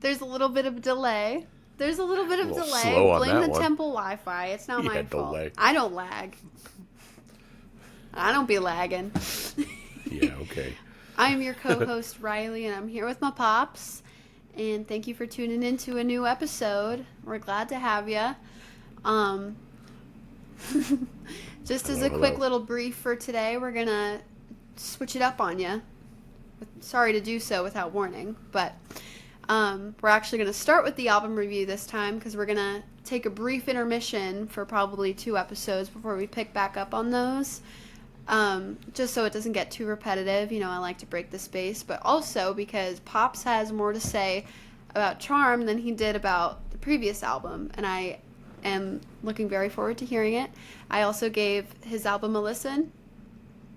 There's a little bit of delay. There's a little bit A of little delay. slow on Blame that the one. temple Wi-Fi. It's not Yeah, my fault. delay. I don't lag. I don't be lagging. Yeah, okay. I'm your co-host Riley, and I'm here with my pops. And thank you for tuning in to a new episode. We're glad to have you. Um, just as Hello, a quick hello. little brief for today, we're gonna switch it up on you. Sorry to do so without warning, but we're actually going to start with the album review this time because we're going to take a brief intermission for probably 2 episodes before we pick back up on those. Just so it doesn't get too repetitive. I like to break the space, but also because Pops has more to say about Charm than he did about the previous album, and I am looking very forward to hearing it. I also gave his album a listen.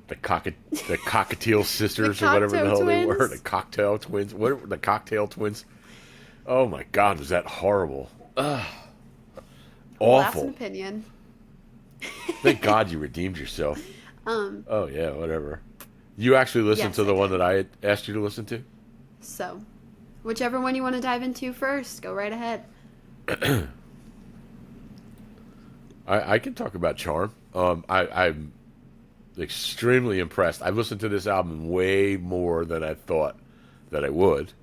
The cockatiel sisters The or whatever the Cocteau hell they were. Twins. The cocktail twins. What? The cocktail twins. Oh my God, was that horrible? Ugh. Well, that's an Awful. opinion. Thank God you redeemed yourself. Um, Oh yeah, whatever. You actually listened yes, to I the one did. that I had asked you to listen to? So, whichever one you want to dive into first, go right ahead. I can talk about Charm. I'm extremely impressed. I've listened to this album way more than I thought that I would.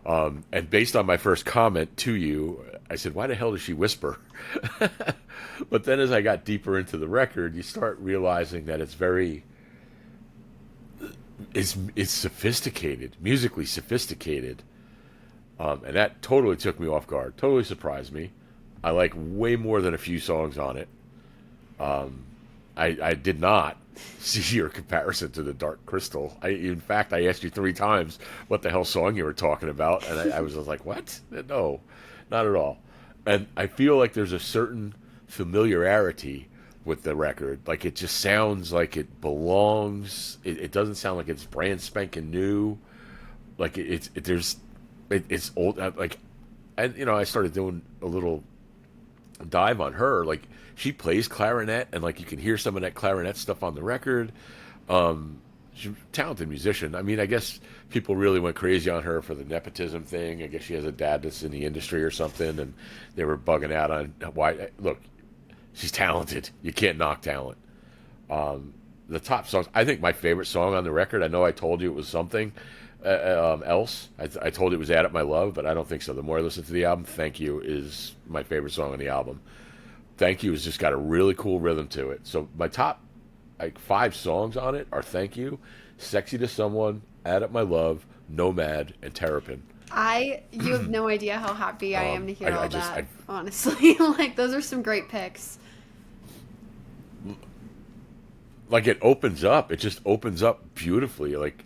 And based on my first comment to you, I said, why the hell does she whisper? But then as I got deeper into the record, you start realizing that it's sophisticated, musically sophisticated. And that totally took me off guard, totally surprised me. I like way more than a few songs on it. I did not see your comparison to the Dark Crystal. In fact, I asked you 3 times what the hell song you were talking about, and I was just like, what? No, not at all. And I feel like there's a certain familiarity with the record. Like it just sounds like it belongs. It doesn't sound like it's brand spanking new. Like it's old. Like, and I started doing a little dive on her. Like she plays clarinet, and like you can hear some of that clarinet stuff on the record. She's a talented musician. I mean, I guess people really went crazy on her for the nepotism thing. I guess she has a dad that's in the industry or something, and they were bugging out on why. Look, she's talented. You can't knock talent. The top songs. I think my favorite song on the record. I know I told you it was something else. I told you it was "Add Up My Love," but I don't think so. The more I listen to the album, "Thank You" is my favorite song on the album. "Thank You" has just got a really cool rhythm to it. So my top like 5 songs on it are "Thank You," "Sexy to Someone," "Add Up My Love," "Nomad," and "Terrapin." You have no idea how happy I am to hear I all just that. Honestly, like those are some great picks. like it opens up. It just opens up beautifully. Like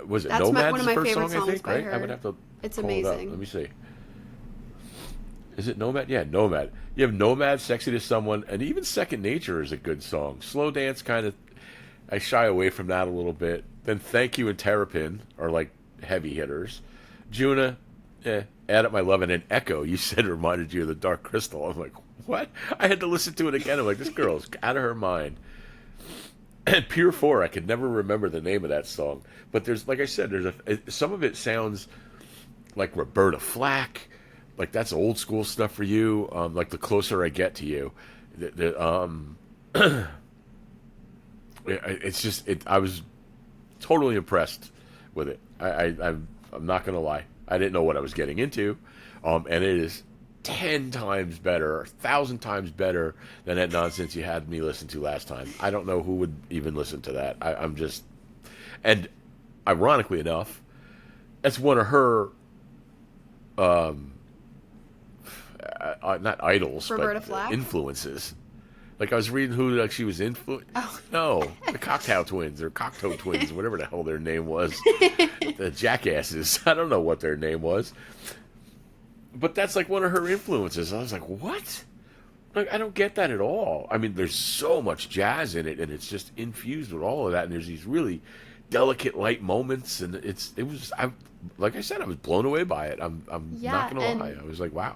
was it That's "Nomad's" one of the my first favorite song? I songs think by right. I would her. have to It's pull it up. Let amazing. me see. Is it "Nomad"? Yeah, "Nomad." You have "Nomad," "Sexy to Someone," and even "Second Nature" is a good song. "Slow Dance" kind of. I shy away from that a little bit. Then "Thank You" and "Terrapin" are like heavy hitters. Juna, "Add Up My Love," and then "Echo." You said reminded you of the Dark Crystal. I'm like, what? I had to listen to it again. I'm like, this girl's out of her mind. And "Pure 4," I could never remember the name of that song. But there's, like I said, some of it sounds like Roberta Flack. Like that's old school stuff for you. Like "The Closer I Get to You." It's just it. I was totally impressed with it. I'm not gonna lie. I didn't know what I was getting into, and it is 10 times better, 1,000 times better than that nonsense you had me listen to last time. I don't know who would even listen to that. I'm just, and ironically enough, that's one of her, not idols, but Roberta Flack. influences. Like I was reading who like she was Oh, No, the Cocktail Twins or Cocteau Twins, whatever the hell their name was. The jackasses. I don't know what their name was. But that's like one of her influences. I was like, what? Like I don't get that at all. I mean, there's so much jazz in it, and it's just infused with all of that. And there's these really delicate, light moments, and it was. Like I said, I was blown away by it. I'm not yeah, gonna lie. I was like, wow.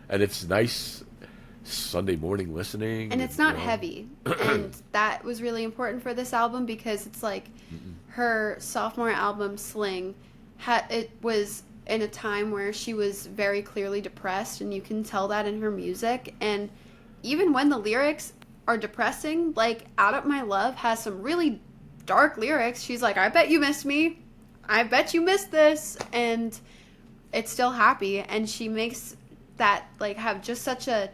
And it's nice Sunday morning listening. and it's not heavy, and that was really important for this album because it's like her sophomore album, Sling, it was in a time where she was very clearly depressed, and you can tell that in her music. And even when the lyrics are depressing, like Out of My Love has some really dark lyrics. She's like, I bet you missed me. I bet you missed this. And it's still happy. And she makes that like have just such an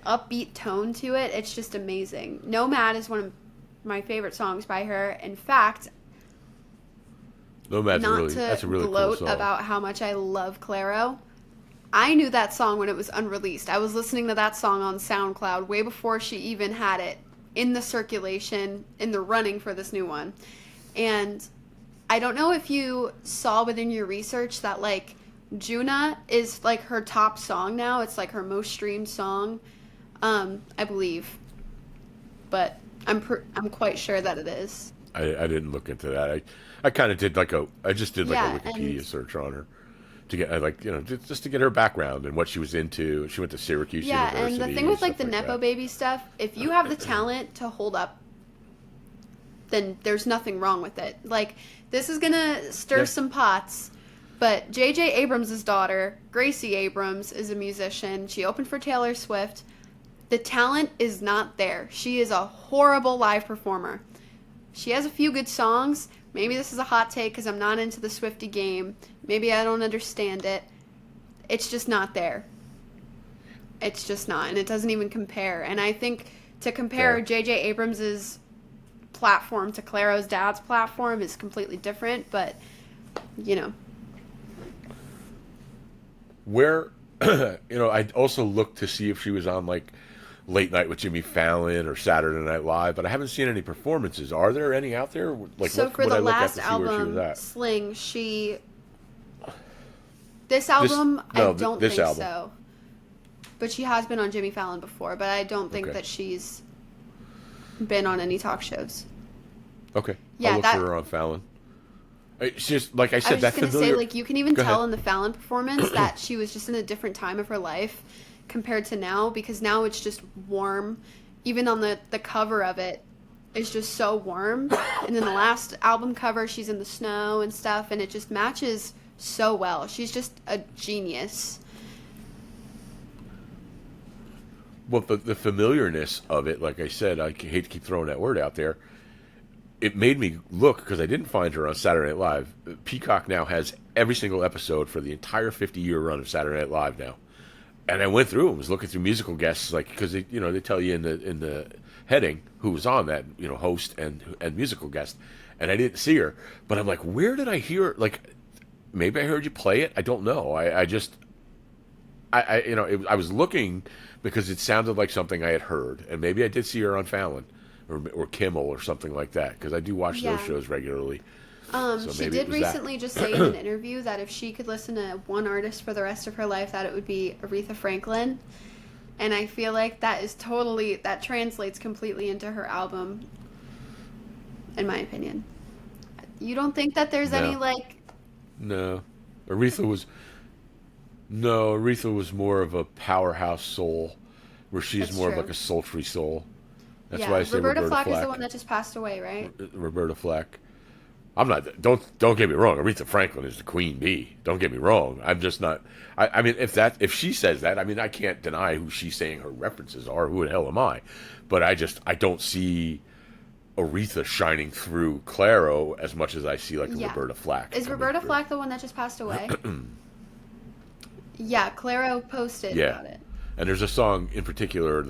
upbeat tone to it. It's just amazing. Nomad is one of my favorite songs by her. In fact, Nomad's that's a really gloat cool song about how much I love Clairo. I knew that song when it was unreleased. I was listening to that song on SoundCloud way before she even had it in the circulation, in the running for this new one. And I don't know if you saw within your research that, like, Juna is, like, her top song now. It's, like, her most streamed song, I believe. But I'm quite sure that it is. I didn't look into that. I kind of did, I just did, like, a Wikipedia search on her. To get, like, you know, just to get her background and what she was into. She went to Syracuse University. Yeah, and the thing with, like, the Nepo baby stuff, if you have the talent to hold up, then there's nothing wrong with it. Like, this is gonna stir some pots, but J.J. Abrams' daughter, Gracie Abrams, is a musician. She opened for Taylor Swift. The talent is not there. She is a horrible live performer. She has a few good songs. Maybe this is a hot take because I'm not into the Swiftie game. Maybe I don't understand it. It's just not there. It's just not. And it doesn't even compare. And I think to compare J.J. Abrams' platform to Clairo's dad's platform is completely different. But, you know. Where, you know, I also looked to see if she was on, like, Late Night with Jimmy Fallon or Saturday Night Live, but I haven't seen any performances. Are there any out there? Like, so for the last album, Sling, this album, I don't think so. But she has been on Jimmy Fallon before, but I don't think that she's been on any talk shows. Okay. Yeah, I'll look for her on Fallon. It's just, like I said, I was just going to say, like, you can even tell in the Fallon performance that she was just in a different time of her life compared to now, because now it's just warm. Even on the cover of it is just so warm. And then the last album cover, she's in the snow and stuff, and it just matches so well. She's just a genius. Well, the familiarness of it, like I said, I hate to keep throwing that word out there. It made me look, because I didn't find her on Saturday Night Live. Peacock now has every single episode for the entire 50-year run of Saturday Night Live now. And I went through and was looking through musical guests, like, because they tell you in the heading who was on that, you know, host and musical guest, and I didn't see her. But I'm like, where did I hear? Like, maybe I heard you play it. I don't know. I was looking because it sounded like something I had heard, and maybe I did see her on Fallon or Kimmel or something like that, because I do watch those shows regularly. So she did recently just say in an interview that if she could listen to one artist for the rest of her life, that it would be Aretha Franklin. And I feel like that translates completely into her album, in my opinion. You don't think that there's any, like... No. Aretha was more of a powerhouse soul, where she's more of like a sultry soul. That's why I say Roberta Flack is the one that just passed away, right? Roberta Flack. I'm not. Don't get me wrong. Aretha Franklin is the queen bee. Don't get me wrong. I'm just not. I mean, if she says that, I mean, I can't deny who she's saying her references are. Who the hell am I? But I don't see Aretha shining through Clairo as much as I see like Roberta Flack. Is Roberta Flack the one that just passed away? Yeah, Clairo posted about it. And there's a song in particular,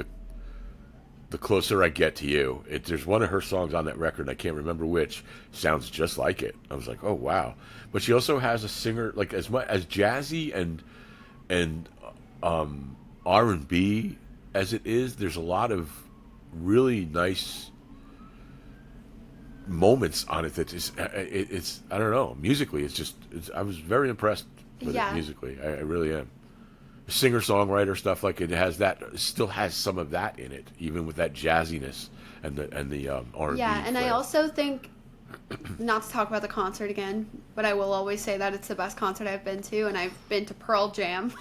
The Closer I Get to You. There's one of her songs on that record, I can't remember which, sounds just like it. I was like, oh, wow. But she also has a singer, like, as much as jazzy and R&B as it is, there's a lot of really nice moments on it that it's I don't know, musically, I was very impressed with it musically. I really am. Singer-songwriter stuff, like it still has some of that in it, even with that jazziness and the R&B. Yeah, and I also think, not to talk about the concert again, but I will always say that it's the best concert I've been to, and I've been to Pearl Jam.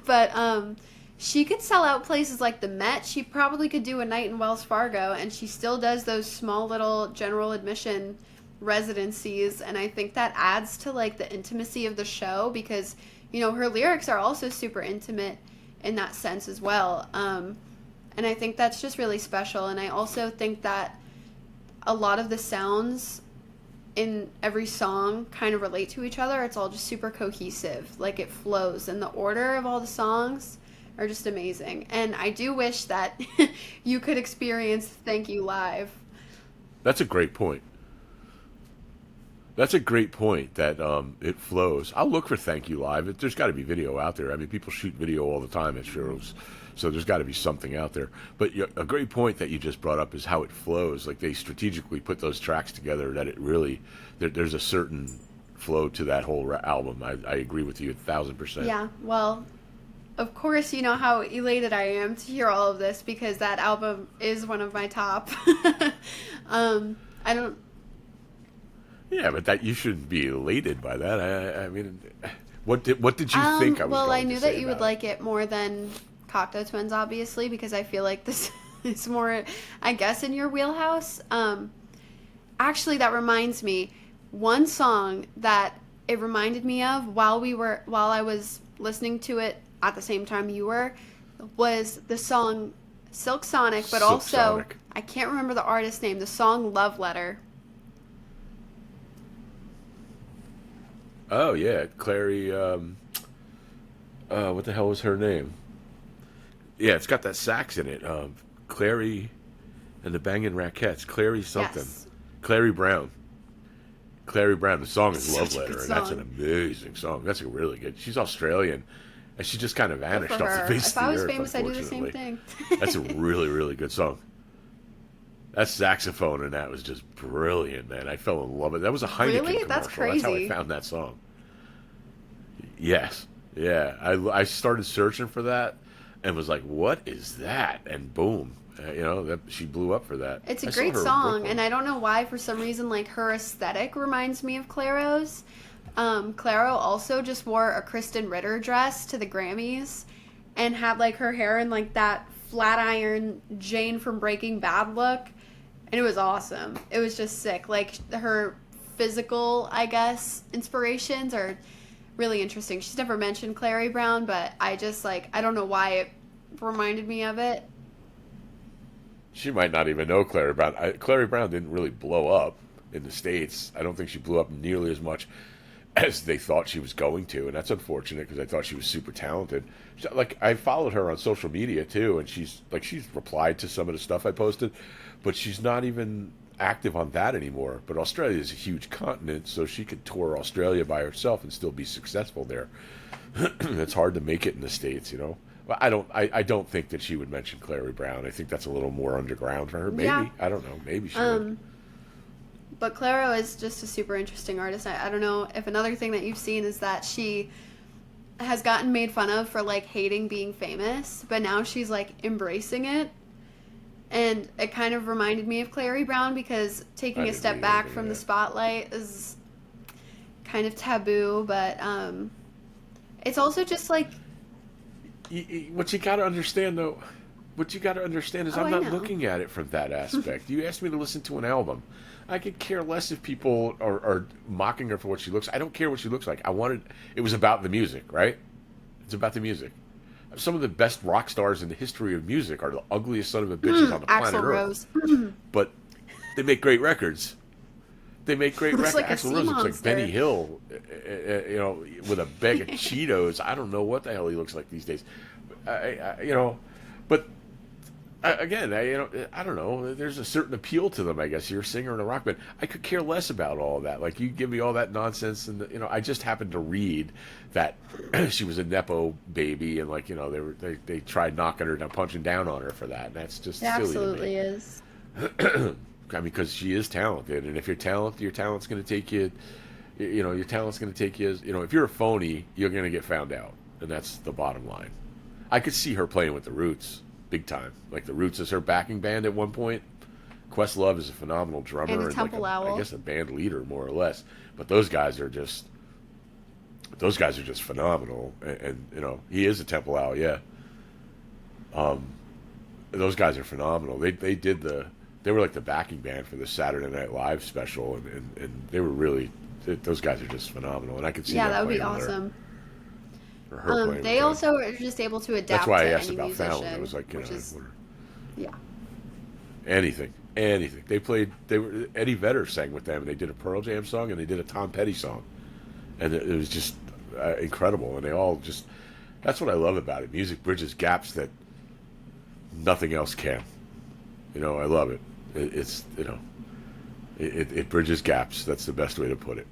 But she could sell out places like the Met. She probably could do a night in Wells Fargo, and she still does those small little general admission residencies, and I think that adds to like the intimacy of the show because her lyrics are also super intimate in that sense as well. And I think that's just really special. And I also think that a lot of the sounds in every song kind of relate to each other. It's all just super cohesive. Like it flows, and the order of all the songs are just amazing. And I do wish that you could experience Thank You live. That's a great point. That's a great point that it flows. I'll look for Thank You Live. There's got to be video out there. I mean, people shoot video all the time at shows, so there's got to be something out there. But a great point that you just brought up is how it flows. Like they strategically put those tracks together that it really, there's a certain flow to that whole album. I agree with you 1,000%. Yeah, well, of course, you know how elated I am to hear all of this because that album is one of my top. I don't. Yeah, but that you shouldn't be elated by that. I mean, what did you think I was well, going I knew to that say you would about like it more than Cocteau Twins, obviously, because I feel like this is more, I guess, in your wheelhouse. Actually, that reminds me, one song that it reminded me of while I was listening to it at the same time you were, was the song Silk Sonic, but Silk also Sonic. I can't remember the artist's name. The song Love Letter. Oh yeah, Clary. What the hell was her name? Yeah, it's got that sax in it. Clary and the Bangin' Raquettes. Clary something. Yes. Clary Brown. Clary Brown. The song is Such Love a Letter, good and that's song. an amazing song. That's a really good. She's Australian, and she just kind of Good vanished for off her. the face If of I the was earth. famous, I'd do the same Unfortunately, thing. that's a really, really good song. That saxophone in that was just brilliant, man. I fell in love with it. That was a Heineken Really? commercial. That's That's how I crazy. found that song. Yes. Yeah. I started searching for that and was like, what is that? And boom. She blew up for that. It's a I saw great her in song, Brooklyn. and I don't know why, for some reason, like, her aesthetic reminds me of Clairo's. Clairo also just wore a Kristen Ritter dress to the Grammys and had, like, her hair in, like, that flat iron Jane from Breaking Bad look, and it was awesome. It was just sick. Like, her physical, I guess, inspirations are really interesting. She's never mentioned Clary Brown, but I just, like, I don't know why it reminded me of it. She might not even know Clary Brown. Clary Brown didn't really blow up in the States. I don't think she blew up nearly as much as they thought she was going to, and that's unfortunate because I thought she was super talented. Like, I followed her on social media too, and she's replied to some of the stuff I posted, but she's not even active on that anymore. But Australia is a huge continent, so she could tour Australia by herself and still be successful there. It's hard to make it in the States, you know. Well, I don't think that she would mention Clary Brown. I think that's a little more underground for her. Maybe. Yeah. I don't know. Maybe she would. But Clairo is just a super interesting artist. I don't know if another thing that you've seen is that she has gotten made fun of for, like, hating being famous, but now she's, like, embracing it. And it kind of reminded me of Clary Brown because taking I a didn't step read back anything from of the that. spotlight is kind of taboo, but it's also just, like, What you got to understand, though, what you got to understand is Oh, I'm I not know. looking at it from that aspect. You asked me to listen to an album. I could care less if people are mocking her for what she looks. I don't care what she looks like. It was about the music, right? It's about the music. Some of the best rock stars in the history of music are the ugliest son of a bitches on the planet Axl Earth. Rose. But they make great records. They make great Looks records. like a Axl sea Rose looks like monster. Benny Hill, with a bag of Cheetos. I don't know what the hell he looks like these days. But again, I don't know. There's a certain appeal to them, I guess. You're a singer in a rock band. I could care less about all that. Like, you give me all that nonsense, and I just happened to read that she was a nepo baby, and they tried knocking her down, punching down on her for that. And that's just It silly absolutely to me. is. I mean, because she is talented, and if you're talented, your talent's going to take you. Your talent's going to take you. If you're a phony, you're going to get found out, and that's the bottom line. I could see her playing with the Roots, big time. Like, the Roots is her backing band at one point. Questlove is a phenomenal drummer And a and Temple Owl. I guess a band leader, more or less. But those guys are just phenomenal. And he is a Temple Owl, yeah. Those guys are phenomenal. They did They were like the backing band for the Saturday Night Live special, and they were really, those guys are just phenomenal, and I could see Yeah, them that would be playing with awesome. or her playing They with them. also are just able to That's adapt why I to asked any about Fallon. I musician, was like, which is yeah. anything. They were Eddie Vedder sang with them, and they did a Pearl Jam song, and they did a Tom Petty song, and it was just incredible. And they all just, that's what I love about it. Music bridges gaps that nothing else can. I love it. It's it bridges gaps. That's the best way to put it.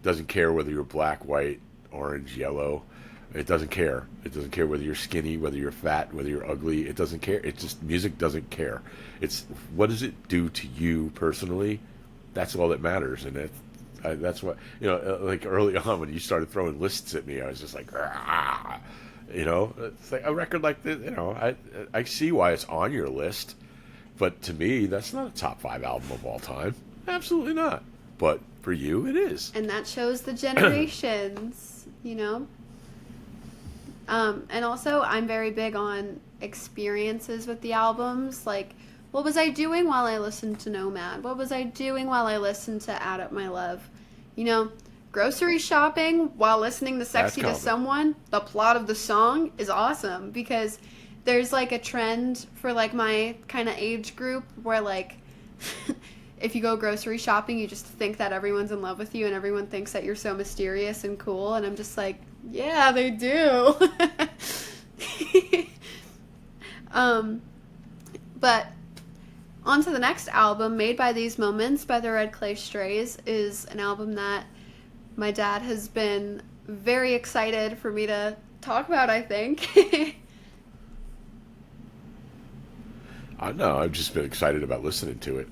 Doesn't care whether you're black, white, orange, yellow. It doesn't care. It doesn't care whether you're skinny, whether you're fat, whether you're ugly. It doesn't care. It just, music doesn't care. It's, what does it do to you personally? That's all that matters. And that's what, like early on when you started throwing lists at me, I was just like, ah, it's like a record like this. I see why it's on your list, but to me, that's not a top 5 album of all time. Absolutely not. But for you, it is. And that shows the generations. And also, I'm very big on experiences with the albums. Like, what was I doing while I listened to Nomad? What was I doing while I listened to Add Up My Love? Grocery shopping while listening to Sexy to Someone, the plot of the song is awesome, because there's like a trend for like my kind of age group where like if you go grocery shopping, you just think that everyone's in love with you and everyone thinks that you're so mysterious and cool, and I'm just like, yeah, they do. But on to the next album, Made by These Moments by the Red Clay Strays, is an album that my dad has been very excited for me to talk about, I think. I know. I've just been excited about listening to it.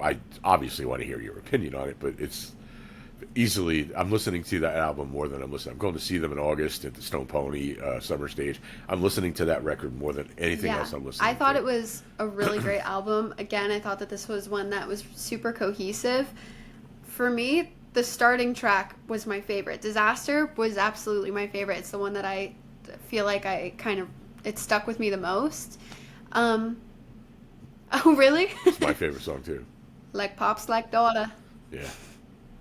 I obviously want to hear your opinion on it, but it's easily, I'm listening to that album more than I'm going to see them in August at the Stone Pony summer stage. I'm listening to that record more than anything else I'm listening to. I thought it was a really great album. Again, I thought that this was one that was super cohesive. For me, the starting track was my favorite. Disaster was absolutely my favorite. It's the one that I feel like it stuck with me the most. Oh, really? It's my favorite song, too. Like Pops Like Daughter. Yeah,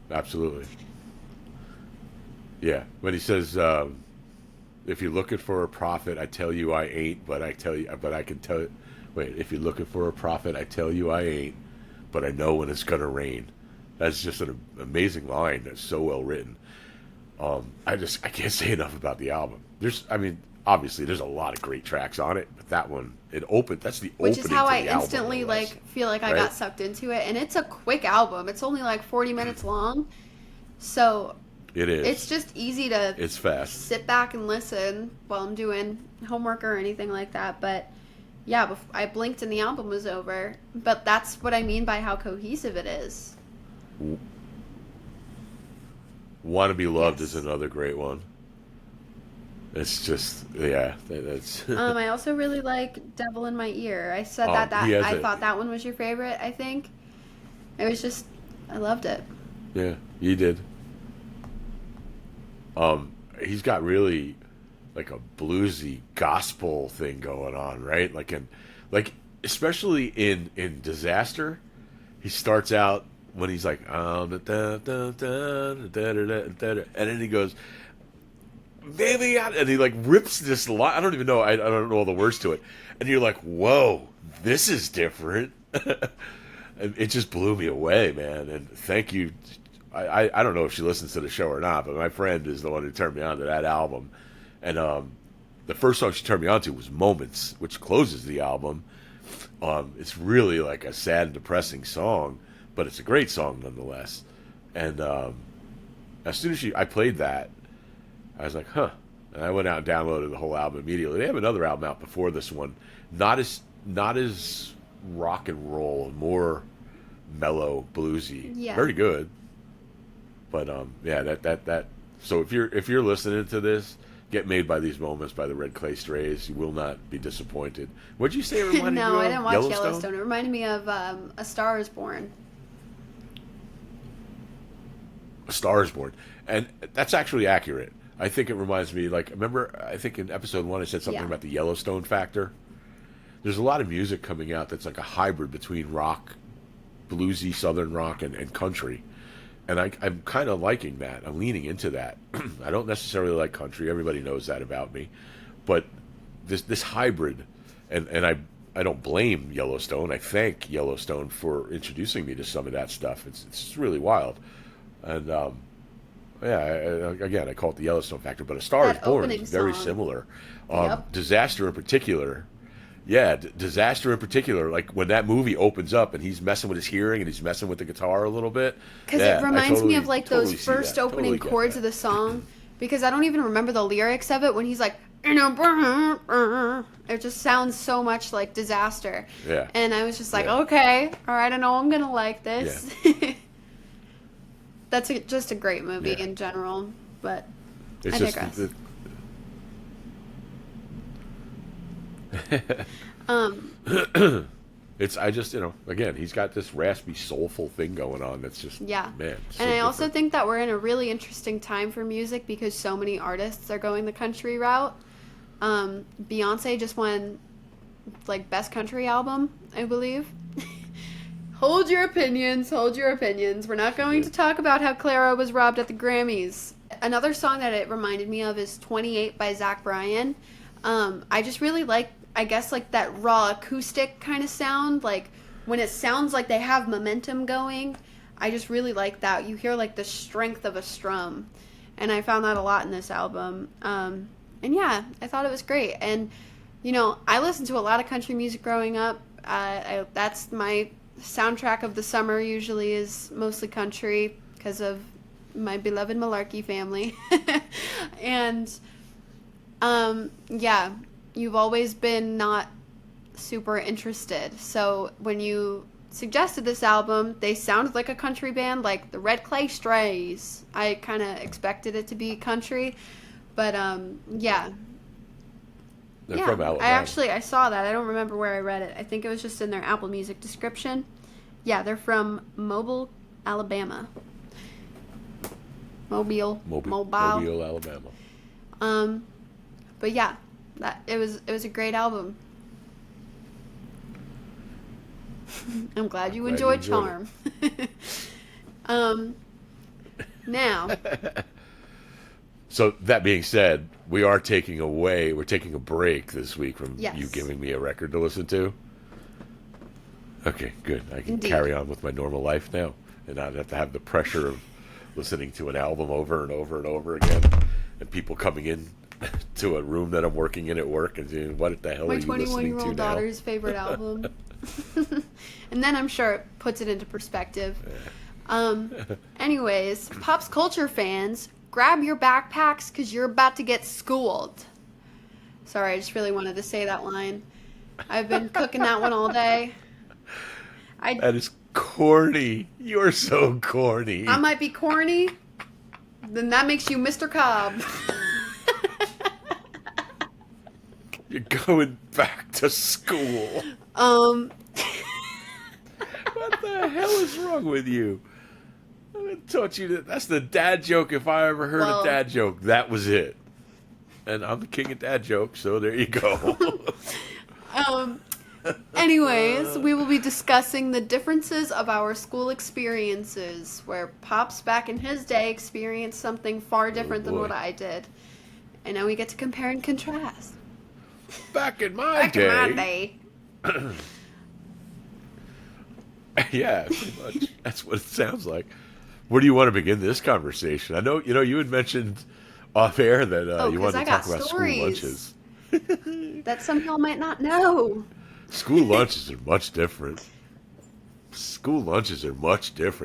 absolutely. Yeah, when he says, if you're looking for a prophet, I tell you I ain't, but I can tell you. Wait, if you're looking for a prophet, I tell you I ain't, but I know when it's going to rain. That's just an amazing line that's so well written. I can't say enough about the album. Obviously, there's a lot of great tracks on it, but that one, that's the opening. Which is how I album, instantly feel like I got sucked into it, and it's a quick album. It's only like 40 minutes long, so it is. It's just easy to. It's fast. Sit back and listen while I'm doing homework or anything like that. But yeah, I blinked and the album was over. But that's what I mean by how cohesive it is. Want to Be Loved is another great one. It's just, yeah, that's. I also really like Devil in My Ear. I said I thought that one was your favorite, I think. It was just, I loved it. Yeah, you did. He's got really like a bluesy gospel thing going on, right? Especially in Disaster, he starts out when he's like, and then he goes, baby, and he like rips this line. I don't even know. I don't know all the words to it. And you're like, whoa, this is different. It just blew me away, man. And thank you. I don't know if she listens to the show or not, but my friend is the one who turned me on to that album. And the first song she turned me on to was Moments, which closes the album. It's really like a sad and depressing song, but it's a great song nonetheless. And as soon as I played that, I was like, huh. And I went out and downloaded the whole album immediately. They have another album out before this one. Not as rock and roll, more mellow, bluesy. Yeah. Very good. But yeah, that so if you're listening to this, get Made by These Moments by the Red Clay Strays. You will not be disappointed. What'd you say it reminded you of? No, I didn't watch Yellowstone. It reminded me of A Star Is Born. A Star Is Born. And that's actually accurate. I think it reminds me, remember, I think in episode 1 I said something about the Yellowstone factor. there's a lot of music coming out that's like a hybrid between rock, bluesy southern rock, and country. And I'm kind of liking that. I'm leaning into that. I don't necessarily like country. Everybody knows that about me. But this hybrid, and I don't blame Yellowstone. I thank Yellowstone for introducing me to some of that stuff. It's really wild. And again, I call it the Yellowstone factor. But A Star Is Born is very similar. Yep. Disaster in particular. Yeah, Disaster in particular, like when that movie opens up and he's messing with his hearing and he's messing with the guitar a little bit. Because it reminds me of like those first opening chords of the song. Because I don't even remember the lyrics of it when he's like, it just sounds so much like Disaster. Yeah. And I was just like, okay, all right, I know I'm going to like this. Yeah. That's just a great movie in general, but I digress. I just, again, he's got this raspy, soulful thing going on that's just, man. So and I also think that we're in a really interesting time for music because so many artists are going the country route. Beyonce just won, like, Best Country Album, I believe. Hold your opinions. We're not going to talk about how Clairo was robbed at the Grammys. Another song that it reminded me of is 28 by Zach Bryan. I just really like, I guess, like that raw acoustic kind of sound, like when it sounds like they have momentum going. I just really like that. You hear like the strength of a strum, and I found that a lot in this album. And yeah, I thought it was great. And I listened to a lot of country music growing up. That's my soundtrack of the summer. Usually is mostly country because of my beloved Malarkey family. And yeah, you've always been not super interested. So when you suggested this album, they sounded like a country band, like the Red Clay Strays. I kind of expected it to be country, but yeah. They're from Alabama. I saw that. I don't remember where I read it. I think it was just in their Apple Music description. Yeah, they're from Mobile, Alabama. Mobile, Alabama. But yeah, it was a great album. I'm glad you enjoyed Charm. Now. So that being said, we're taking a break this week from you giving me a record to listen to. Okay, good. I can carry on with my normal life now and not have to have the pressure of listening to an album over and over and over again, and people coming in to a room that I'm working in at work and saying, what the hell are you listening to now? My 21-year-old daughter's favorite album. And then I'm sure it puts it into perspective. Anyways, Pop's Culture fans, grab your backpacks because you're about to get schooled. Sorry, I just really wanted to say that line. I've been cooking that one all day. That is corny. You're so corny. I might be corny. Then that makes you Mr. Cobb. You're going back to school. What the hell is wrong with you? I taught you that's the dad joke if I ever heard a dad joke. That was it. And I'm the king of dad jokes, so there you go. Anyways, we will be discussing the differences of our school experiences, where Pops back in his day experienced something far different than what I did. And now we get to compare and contrast. Back in my day. Yeah, pretty much. That's what it sounds like. Where do you want to begin this conversation? I know, you had mentioned off air that you wanted to talk about school lunches. That some people might not know. School lunches are much different.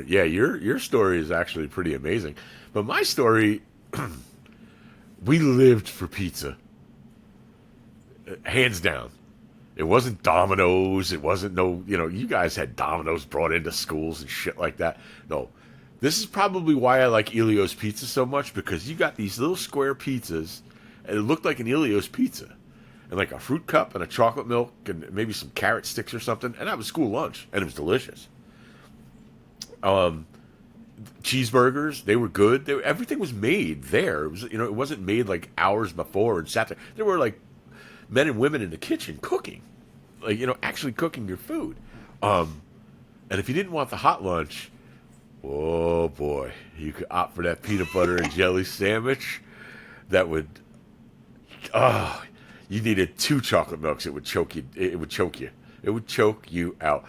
Yeah, your story is actually pretty amazing. But my story, we lived for pizza. Hands down. It wasn't Domino's. It wasn't you guys had Domino's brought into schools and shit like that. No. This is probably why I like Elio's Pizza so much, because you got these little square pizzas, and it looked like an Elio's pizza. And like a fruit cup and a chocolate milk and maybe some carrot sticks or something. And that was school lunch. And it was delicious. Cheeseburgers, they were good. Everything was made there. It was, it wasn't made like hours before and sat there. There were like men and women in the kitchen cooking. like, actually cooking your food. And if you didn't want the hot lunch, oh boy, you could opt for that peanut butter and jelly sandwich. That would, oh, you needed 2 chocolate milks. It would choke you. It would choke you. It would choke you out.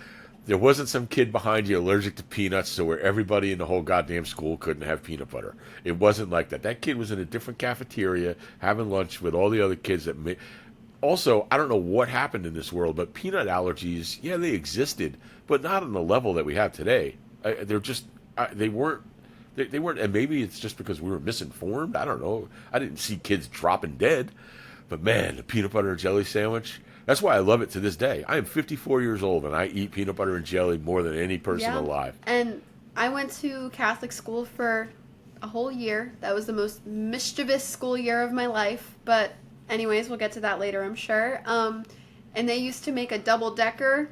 There wasn't some kid behind you allergic to peanuts, so where everybody in the whole goddamn school couldn't have peanut butter. It wasn't like that. That kid was in a different cafeteria having lunch with all the other kids that also, I don't know what happened in this world, but peanut allergies, yeah, they existed, but not on the level that we have today. They're just, they weren't, and maybe it's just because we were misinformed. I don't know. I didn't see kids dropping dead, but man, the peanut butter and jelly sandwich, that's why I love it to this day. I am 54 years old, and I eat peanut butter and jelly more than any person alive. And I went to Catholic school for a whole year. That was the most mischievous school year of my life, but anyways, we'll get to that later, I'm sure. And they used to make a double-decker,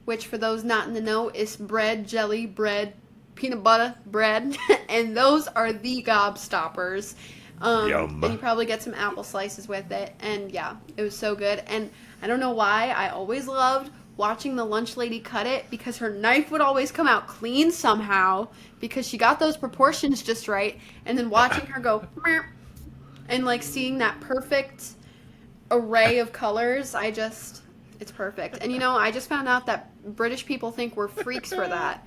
which for those not in the know is bread, jelly, bread, peanut butter, bread. And those are the gobstoppers. Yum. And you probably get some apple slices with it. And yeah, it was so good. And I don't know why, I always loved watching the lunch lady cut it because her knife would always come out clean somehow because she got those proportions just right. And then watching her go... And, like, seeing that perfect array of colors, it's perfect. And, I just found out that British people think we're freaks for that.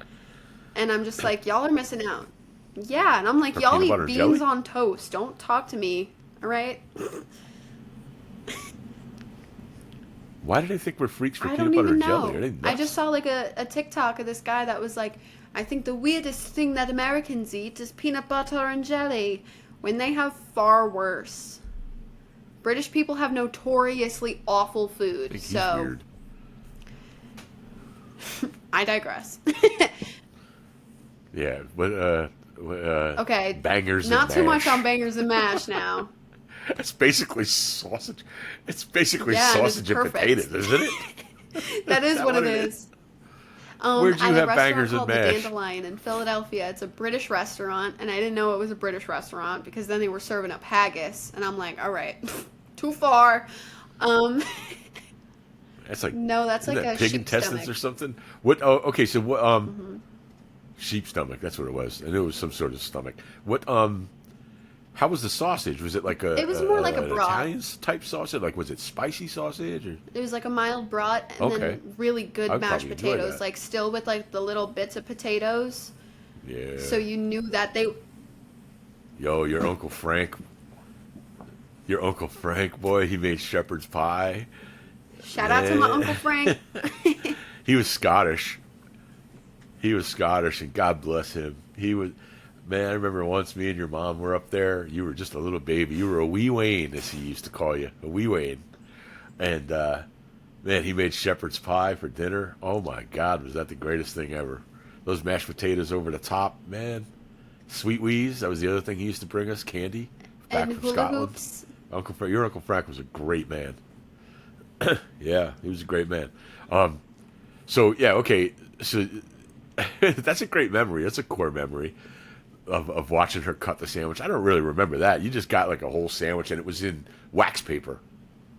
And I'm just like, y'all are missing out. Yeah, and I'm like, y'all eat beans on toast. Don't talk to me, all right? Why do they think we're freaks for peanut butter and jelly? Are they nuts? I just saw, like, a TikTok of this guy that was like, I think the weirdest thing that Americans eat is peanut butter and jelly. When they have far worse. British people have notoriously awful food. He's so weird. I digress. Yeah, but okay. Bangers not and too mash. much on bangers and mash now. It's basically sausage. It's basically Yeah, sausage and potatoes, isn't it? That is what it is. Where'd you at have a bangers and restaurant called mash? The Dandelion in Philadelphia. It's a British restaurant, and I didn't know it was a British restaurant because then they were serving up haggis, and I'm like, all right, too far. That's like no, that's like a pig sheep intestines stomach. or something. What? Oh, okay. So what? Sheep stomach. That's what it was. I knew it was some sort of stomach. What? How was the sausage? Was it like It was more like a an broth. Italian type sausage? Like, was it spicy sausage? Or? It was like a mild broth and then really good I'd mashed probably enjoy potatoes, that. like still with like the little bits of potatoes. Yeah. So you knew that they. Yo, your Uncle Frank. Your Uncle Frank, boy, he made shepherd's pie. Shout out to my Uncle Frank. He was Scottish. He was Scottish, and God bless him. He was, man, I remember once me and your mom were up there. You were just a little baby. You were a wee Wayne, as he used to call you, a wee Wayne. And, man, he made shepherd's pie for dinner. Oh, my God, was that the greatest thing ever. Those mashed potatoes over the top, man. Sweet Wees, that was the other thing he used to bring us, candy, back And from hula Scotland. hoops. Your Uncle Frank was a great man. Yeah, he was a great man. So yeah, okay. So that's a great memory. That's a core memory of watching her cut the sandwich. I don't really remember that. You just got like a whole sandwich and it was in wax paper.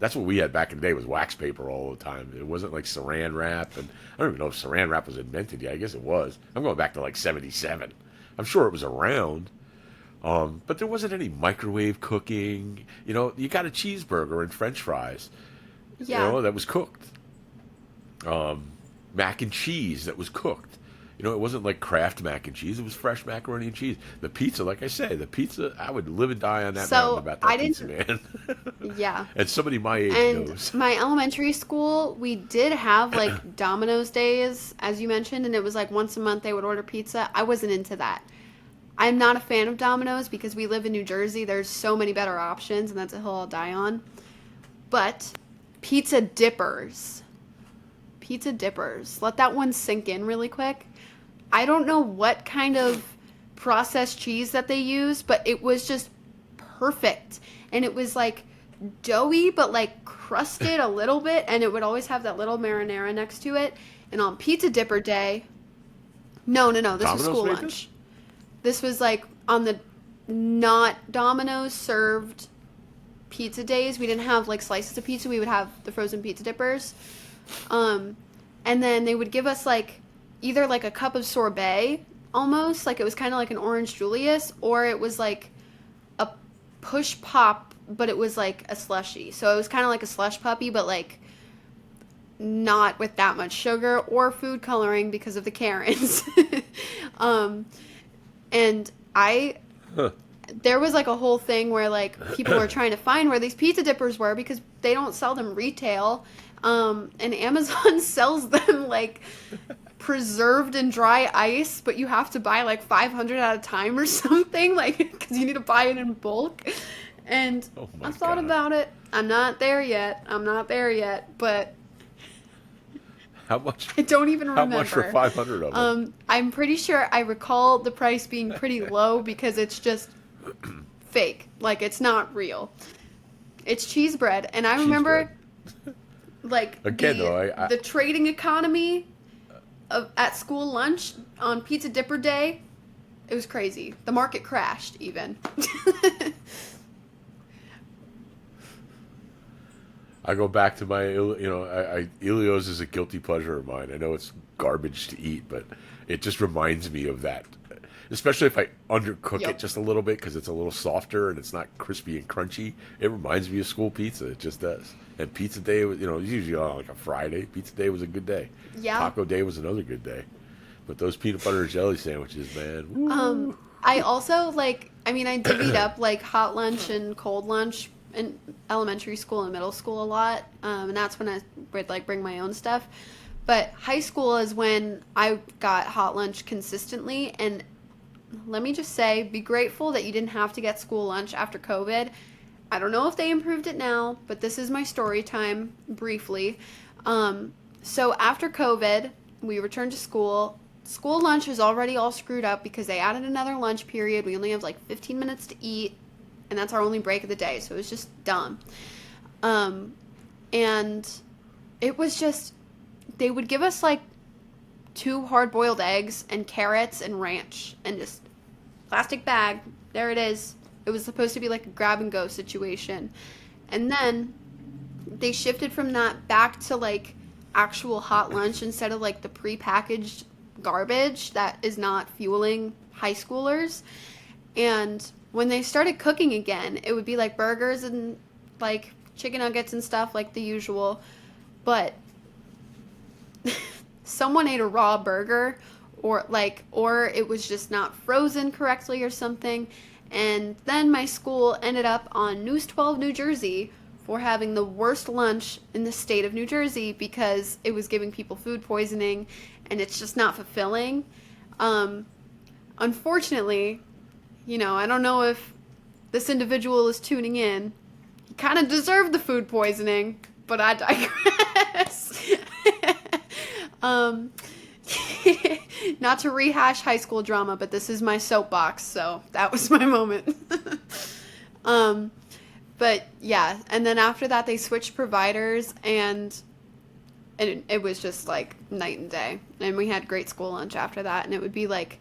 That's what we had back in the day, was wax paper all the time. It wasn't like saran wrap, and I don't even know if saran wrap was invented yet. I guess it was. I'm going back to like '77. I'm sure it was around. But there wasn't any microwave cooking. You got a cheeseburger and French fries. Yeah. That was cooked. Mac and cheese that was cooked. It wasn't like Kraft mac and cheese. It was fresh macaroni and cheese. The pizza, like I say, I would live and die on that mountain about that pizza, man. Yeah. And somebody my age And knows. my elementary school, we did have like Domino's days, as you mentioned, and it was like once a month they would order pizza. I wasn't into that. I'm not a fan of Domino's because we live in New Jersey. There's so many better options, and that's a hill I'll die on. But pizza dippers. Pizza dippers. Let that one sink in really quick. I don't know what kind of processed cheese that they use, but it was just perfect. And it was like doughy, but like crusted a little bit, and it would always have that little marinara next to it. And on pizza dipper day, no, this was Domino's school made lunch. This was like on the not Domino's served pizza days. We didn't have like slices of pizza. We would have the frozen pizza dippers. And then they would give us like either like a cup of sorbet almost, like it was kind of like an orange Julius, or it was like a push pop, but it was like a slushy. So it was kind of like a slush puppy, but like not with that much sugar or food coloring because of the Karens. And there was like a whole thing where like people were trying to find where these pizza dippers were because they don't sell them retail. And Amazon sells them like preserved in dry ice, but you have to buy like 500 at a time or something, like because you need to buy it in bulk. And I thought about it. I'm not there yet. But how much? I don't even remember. How much for 500 of them? I'm pretty sure I recall the price being pretty low because it's just fake. Like it's not real. It's cheese bread, and I remember like again the trading economy at school lunch on Pizza Dipper Day. It was crazy. The market crashed even. I go back to my, Elio's is a guilty pleasure of mine. I know it's garbage to eat, but it just reminds me of that. Especially if I undercook it just a little bit because it's a little softer and it's not crispy and crunchy. It reminds me of school pizza. It just does. And pizza day was, usually on like a Friday. Pizza day was a good day. Yeah. Taco day was another good day. But those peanut butter and jelly sandwiches, man. Woo. I also I divvied up like hot lunch and cold lunch in elementary school and middle school a lot, and that's when I would like bring my own stuff. But high school is when I got hot lunch consistently, and let me just say, be grateful that you didn't have to get school lunch after COVID. I don't know if they improved it now, but this is my story time briefly. So after COVID, we returned to school. School lunch is already all screwed up because they added another lunch period. We only have like 15 minutes to eat, and that's our only break of the day, so it was just dumb. And it was just, they would give us like 2 hard-boiled eggs and carrots and ranch and just plastic bag. There it is. It was supposed to be like a grab-and-go situation. And then they shifted from that back to like actual hot lunch instead of like the prepackaged garbage that is not fueling high schoolers. And when they started cooking again, it would be like burgers and like chicken nuggets and stuff like the usual. But someone ate a raw burger or it was just not frozen correctly or something. And then my school ended up on News 12 New Jersey for having the worst lunch in the state of New Jersey because it was giving people food poisoning, and it's just not fulfilling. Unfortunately, I don't know if this individual is tuning in. He kind of deserved the food poisoning, but I digress. Not to rehash high school drama, but this is my soapbox, so that was my moment. But yeah, and then after that they switched providers, and it was just like night and day. And we had great school lunch after that, and it would be like,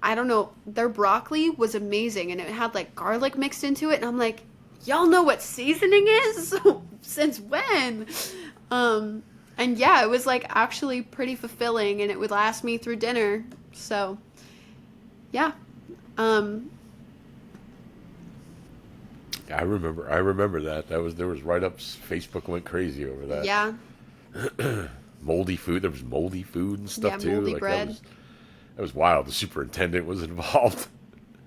I don't know, their broccoli was amazing, and it had like garlic mixed into it, and I'm like, y'all know what seasoning is? Since when? And yeah, it was like actually pretty fulfilling, and it would last me through dinner. So yeah. I remember that. There was write-ups. Facebook went crazy over that. Yeah. Moldy food. There was moldy food and stuff too. Moldy bread. That was wild. The superintendent was involved.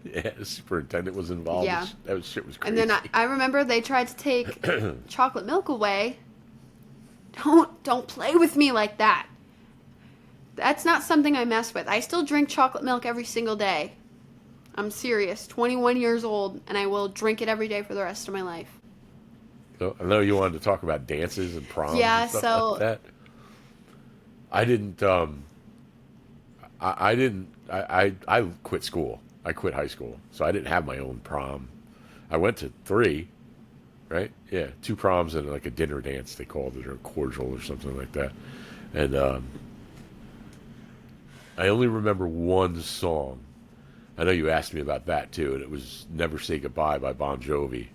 Yeah, the superintendent was involved. Yeah. Shit was crazy. And then I remember they tried to take chocolate milk away. Don't play with me like that. That's not something I mess with. I still drink chocolate milk every single day. I'm serious. 21 years old, and I will drink it every day for the rest of my life. So, I know you wanted to talk about dances and proms and stuff like that. I quit school. I quit high school, so I didn't have my own prom. I went to 3, right? Yeah, 2 proms and like a dinner dance, they called it, or a cordial or something like that. And I only remember one song. I know you asked me about that too, and it was "Never Say Goodbye" by Bon Jovi.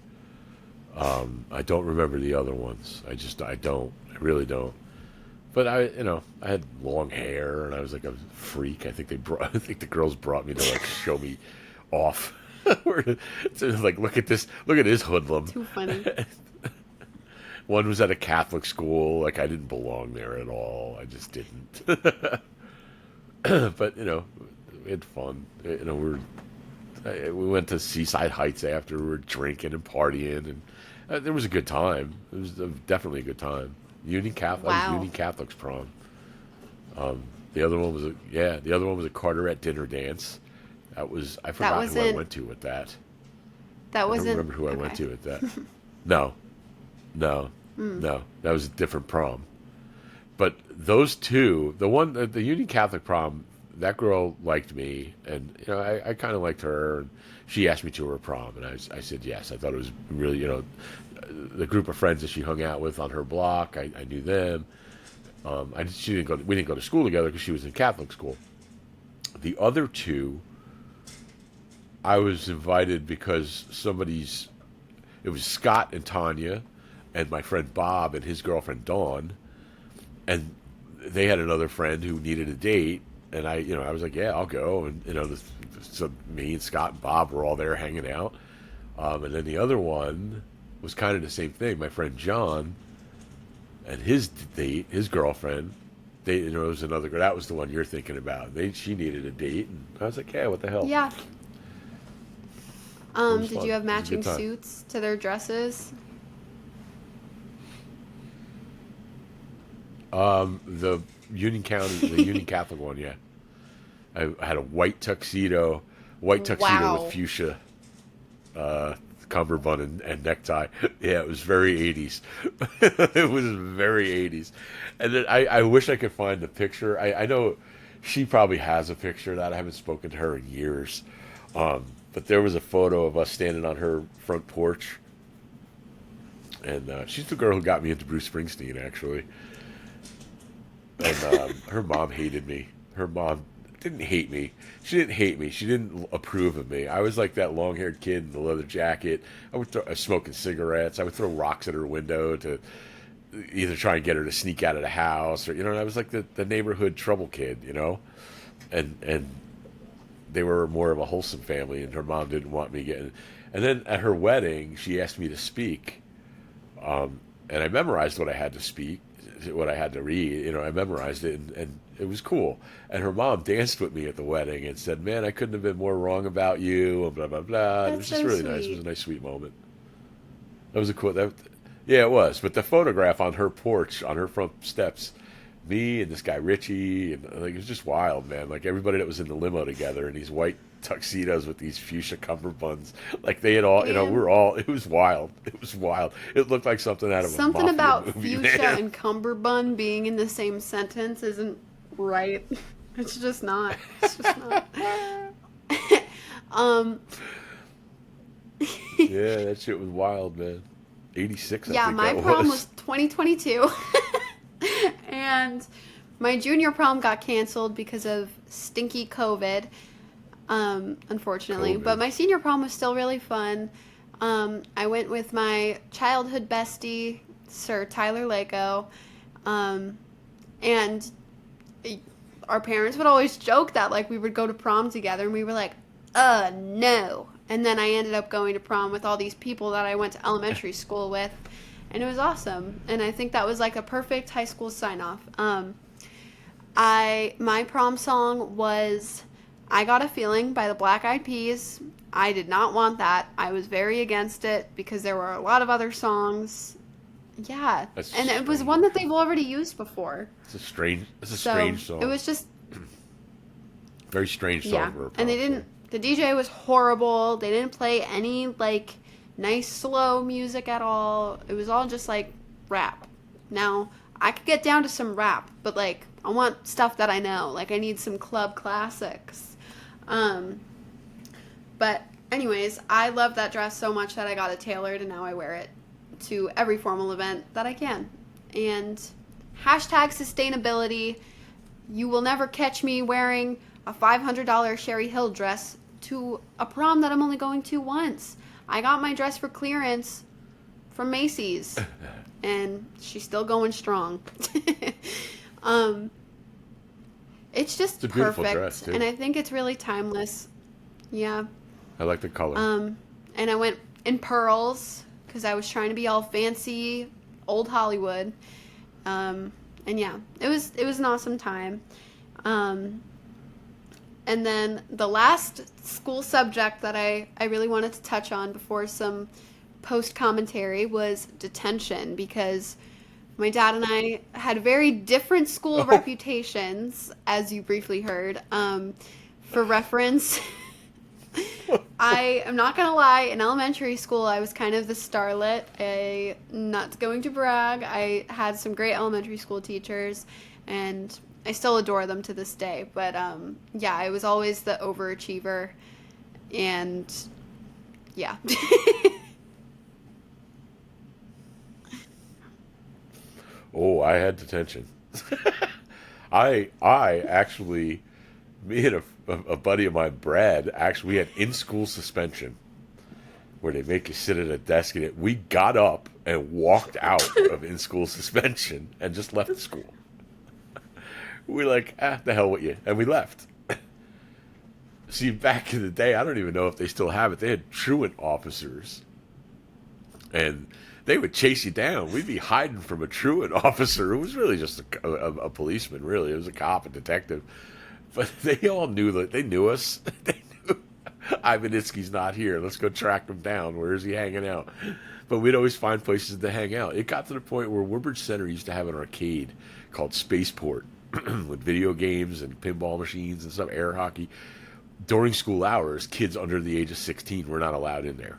I don't remember the other ones. I really don't. But I had long hair and I was like a freak. I think the girls brought me to like show me off. So like, look at this hoodlum. Too funny. One was at a Catholic school. Like I didn't belong there at all. I just didn't. But we had fun. We went to Seaside Heights after. We were drinking and partying, and there was a good time. It was definitely a good time. Union Catholic. Wow. Union Catholic's prom. The other one was a Carteret dinner dance. I forgot who I went to with that. That wasn't. I don't remember who I went to with that. No, no, that was a different prom. But those two, the Union Catholic prom, that girl liked me, and I kind of liked her. And she asked me to her prom, and I said yes. I thought it was really, the group of friends that she hung out with on her block. I knew them. We didn't go to school together because she was in Catholic school. The other two, I was invited because it was Scott and Tanya, and my friend Bob and his girlfriend Dawn, and they had another friend who needed a date, and I was like, yeah, I'll go, and so me and Scott and Bob were all there hanging out, and then the other one was kind of the same thing. My friend John and his girlfriend, it was another girl. That was the one you're thinking about. She needed a date, and I was like, yeah, what the hell? Yeah. Did fun. you have It was a matching good time. suits to their dresses? The Union Catholic one, yeah. I had a white tuxedo Wow. with fuchsia cummerbund and necktie. Yeah, it was very 80s. It was very 80s. And then I wish I could find the picture. I know she probably has a picture of that. I haven't spoken to her in years. But there was a photo of us standing on her front porch. And she's the girl who got me into Bruce Springsteen, actually. And her mom hated me. Her mom didn't hate me. She didn't hate me. She didn't approve of me. I was like that long-haired kid in the leather jacket. I was smoking cigarettes. I would throw rocks at her window to either try and get her to sneak out of the house, or I was like the neighborhood trouble kid, and they were more of a wholesome family, and her mom didn't want me getting. And then at her wedding, she asked me to speak, and I memorized what I had to speak, what I had to read. I memorized it, and it was cool. And her mom danced with me at the wedding and said, "Man, I couldn't have been more wrong about you," and blah blah blah. And it was That's just so really nice. It sweet. was a nice, sweet moment. That was a cool. Yeah, it was. But the photograph on her porch, on her front steps, me and this guy Richie, and it was just wild, man. Like everybody that was in the limo together in these white tuxedos with these fuchsia cummerbunds, like they had all, Man. we're all. It was wild. It was wild. It looked like something out of Something a mafia about movie, fuchsia man. and cummerbund being in the same sentence isn't right. It's just not. It's just not. um, Yeah, that shit was wild, man. 86, I yeah, think my that prom was. was 2022. And my junior prom got canceled because of stinky COVID, unfortunately. COVID. But my senior prom was still really fun. I went with my childhood bestie, Sir Tyler Lako, and our parents would always joke that like we would go to prom together, and we were like, no. And then I ended up going to prom with all these people that I went to elementary school with, and it was awesome. And I think that was like a perfect high school sign off. My prom song was "I Got a Feeling" by the Black Eyed Peas. I did not want that. I was very against it because there were a lot of other songs. Yeah, That's and it was strange. one that they've already used before. It's a strange So song. it was just Very strange song yeah, for a and they prom didn't. The DJ was horrible. They didn't play any like nice slow music at all. It was all just like rap. Now I could get down to some rap, but like I want stuff that I know. Like I need some club classics. But anyways, I love that dress so much that I got it tailored, and now I wear it to every formal event that I can. And hashtag sustainability. You will never catch me wearing a $500 Sherry Hill dress to a prom that I'm only going to once. I got my dress for clearance from Macy's, and she's still going strong. Um, it's just It's a beautiful perfect, dress, and too. I think it's really timeless. Yeah. I like the color. And I went in pearls because I was trying to be all fancy, old Hollywood. And yeah, it was an awesome time. Um, and then the last school subject that I really wanted to touch on before some post commentary was detention because my dad and I had very different school Oh, reputations, as you briefly heard. For reference, I am not gonna lie. In elementary school, I was kind of the starlet. Not going to brag. I had some great elementary school teachers, and I still adore them to this day. But yeah, I was always the overachiever, and yeah. oh, I had detention. I actually, me and a buddy of mine, Brad, actually we had in school suspension where they make you sit at a desk and we got up and walked out of in school suspension and just left school. We like, the hell with you, and we left. See, back in the day, I don't even know if they still have it. They had truant officers, and they would chase you down. We'd be hiding from a truant officer who was really just a policeman. Really, it was a cop, a detective. But they all knew that they knew us. They knew Ivanitsky's not here. Let's go track him down. Where is he hanging out? But we'd always find places to hang out. It got to the point where Woodbridge Center used to have an arcade called Spaceport with video games and pinball machines and some air hockey. During school hours, kids under the age of 16 were not allowed in there.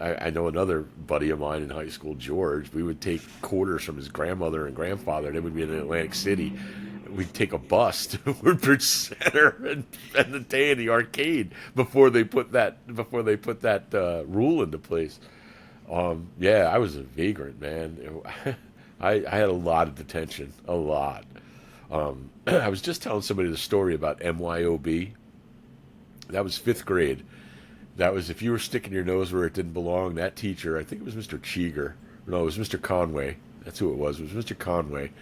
I know another buddy of mine in high school, George. We would take quarters from his grandmother and grandfather. They would be in Atlantic City. We'd take a bus to Woodbridge Center and spend the day in the arcade before they put that rule into place. Yeah, I was a vagrant, man. I had a lot of detention, a lot. I was just telling somebody the story about MYOB. That was fifth grade. That was if you were sticking your nose where it didn't belong. That teacher, I think it was Mr. Cheeger. No, it was Mr. Conway. That's who it was. It was Mr. Conway.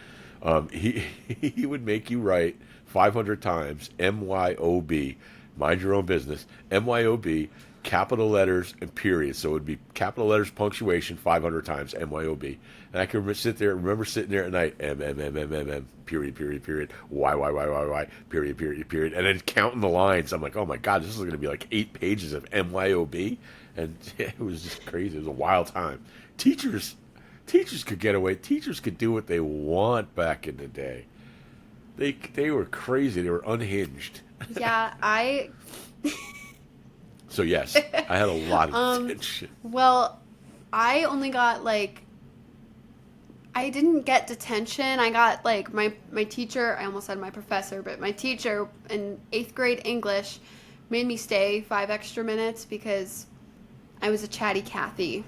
He he would make you write 500 times MYOB, mind your own business. MYOB, capital letters and periods. So it would be capital letters, punctuation 500 times MYOB. And I can remember sitting there at night, M, period, period, period, Y, period, period, period, and then counting the lines. I'm like, oh my God, this is going to be like 8 pages of MYOB. And it was just crazy. It was a wild time. Teachers could get away. Teachers could do what they want back in the day. They were crazy. They were unhinged. Yeah, I So yes, I had a lot of detention. well, I only got I didn't get detention. I got my teacher, I almost said my professor, but my teacher in 8th grade English made me stay 5 extra minutes because I was a chatty Cathy,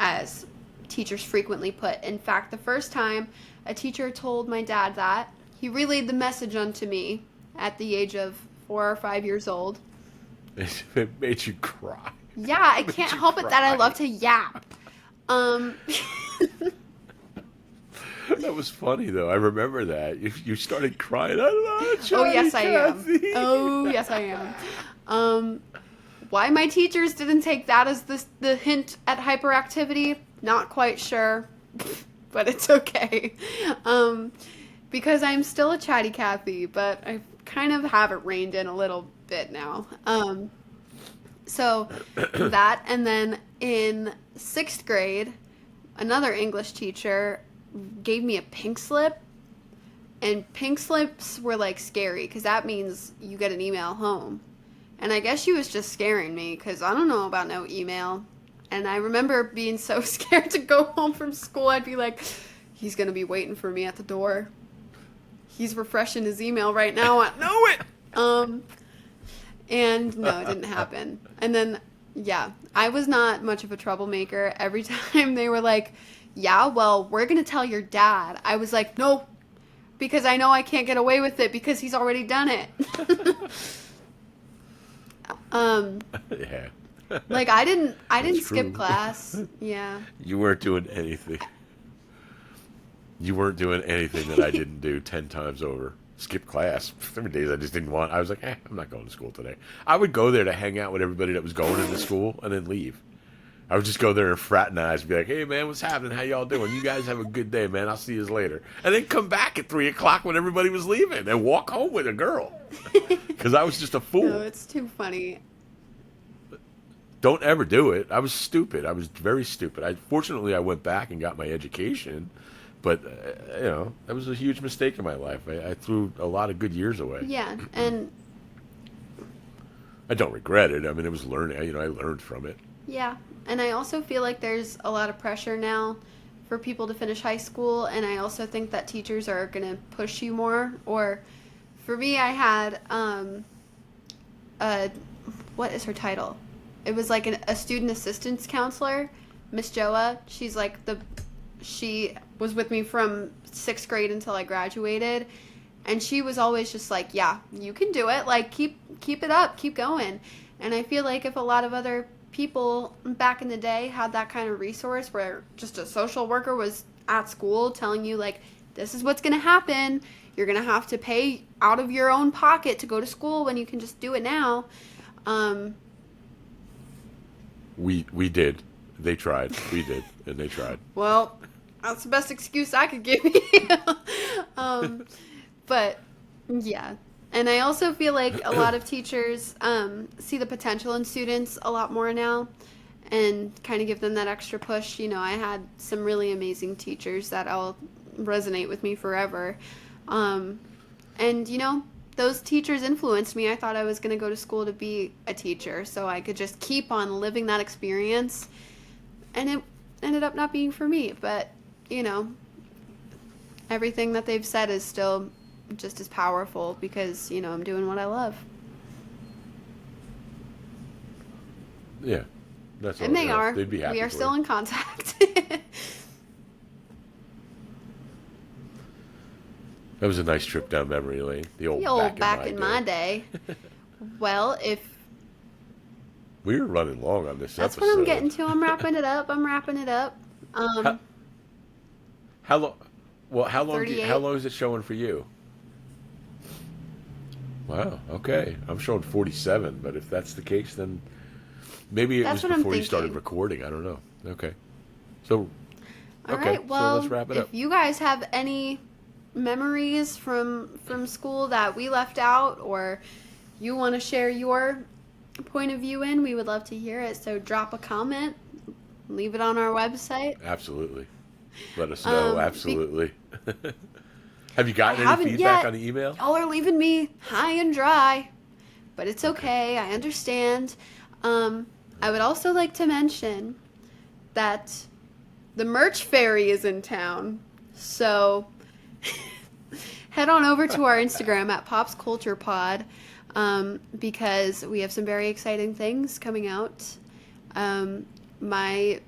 as teachers frequently put. In fact, the first time a teacher told my dad that, he relayed the message onto me at the age of 4 or 5 years old. It made you cry. Yeah, I can't help it that I love to yap. Um, That was funny though. I remember that. You started crying. I don't know. oh yes, I am. Kathy. Oh yes, I am. Why my teachers didn't take that as the hint at hyperactivity, not quite sure, but it's okay. Because I'm still a chatty Cathy, but I kind of have it reined in a little bit now. So that, and then in 6th grade, another English teacher gave me a pink slip, and pink slips were scary because that means you get an email home. And I guess she was just scaring me because I don't know about no email. And I remember being so scared to go home from school. I'd be like, he's going to be waiting for me at the door. He's refreshing his email right now. I know it. And no, it didn't happen. And then, yeah, I was not much of a troublemaker. Every time they were like, yeah, well, we're going to tell your dad. I was like, no, because I know I can't get away with it because he's already done it. Yeah. I didn't That's skip true. class. Yeah. You weren't doing anything. You weren't doing anything that I didn't do 10 times over. Skip class. There were days I just didn't want. I was like, I'm not going to school today. I would go there to hang out with everybody that was going into school and then leave. I would just go there and fraternize and be like, hey, man, what's happening? How y'all doing? You guys have a good day, man. I'll see you later. And then come back at 3 o'clock when everybody was leaving and walk home with a girl. Because I was just a fool. No, it's too funny. Don't ever do it. I was stupid. I was very stupid. Fortunately, I went back and got my education. But, that was a huge mistake in my life. I threw a lot of good years away. Yeah, and I don't regret it. I mean, it was learning. I learned from it. yeah, and I also feel like there's a lot of pressure now for people to finish high school, and I also think that teachers are going to push you more. Or, for me, I had, what is her title? It was like a student assistance counselor, Miss Joa. She was with me from 6th grade until I graduated, and she was always just like, yeah, you can do it. Like, keep it up, keep going. And I feel like if a lot of other people back in the day had that kind of resource where just a social worker was at school telling you, like, this is what's going to happen. You're going to have to pay out of your own pocket to go to school when you can just do it now. We did. They tried. We did. And they tried. Well, that's the best excuse I could give you. But, yeah. And I also feel like a lot of teachers see the potential in students a lot more now and kind of give them that extra push. I had some really amazing teachers that all resonate with me forever. And, those teachers influenced me. I thought I was going to go to school to be a teacher so I could just keep on living that experience. And it ended up not being for me. But, everything that they've said is still just as powerful because, I'm doing what I love. Yeah. That's and they are. They'd be happy we are for still you. in contact. That was a nice trip down memory lane. The old back in my day. Well, if we were running long on this that's episode. what I'm getting to. I'm wrapping it up. How long? Well, how long 38. how long is it showing for you? Wow. Okay, I'm showing 47. But if that's the case, then maybe it That's was what I'm before you started thinking. recording. I don't know. Okay. So. All Okay. right. Well, so let's wrap it if up. you guys have any memories from school that we left out, or you want to share your point of view in, we would love to hear it. So drop a comment, leave it on our website. Absolutely. Let us know. Absolutely. Have you gotten I any haven't feedback yet. on the email? Y'all are leaving me high and dry, but it's okay. I understand. I would also like to mention that the merch fairy is in town, so head on over to our Instagram at Pops Culture Pod, because we have some very exciting things coming out. My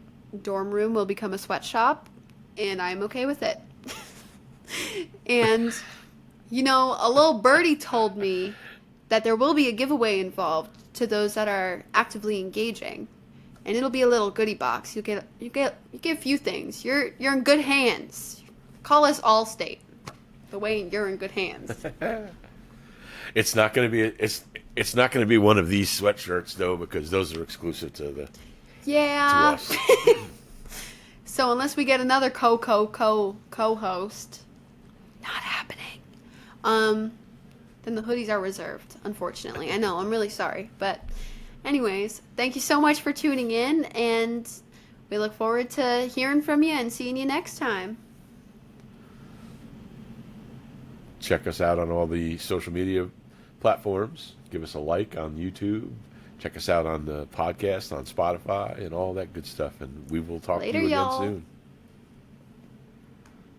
dorm room will become a sweatshop, and I'm okay with it. And, a little birdie told me that there will be a giveaway involved to those that are actively engaging. And it'll be a little goodie box. You get a few things. You're in good hands. Call us Allstate. The way you're in good hands. It's not going to be it's not going to be one of these sweatshirts though, because those are exclusive to Yeah. us. So unless we get another co-host, not happening. Then the hoodies are reserved, unfortunately. I know, I'm really sorry. But anyways, thank you so much for tuning in, and we look forward to hearing from you and seeing you next time. Check us out on all the social media platforms. Give us a like on YouTube. Check us out on the podcast on Spotify and all that good stuff. And we will talk Later, to you again y'all. soon.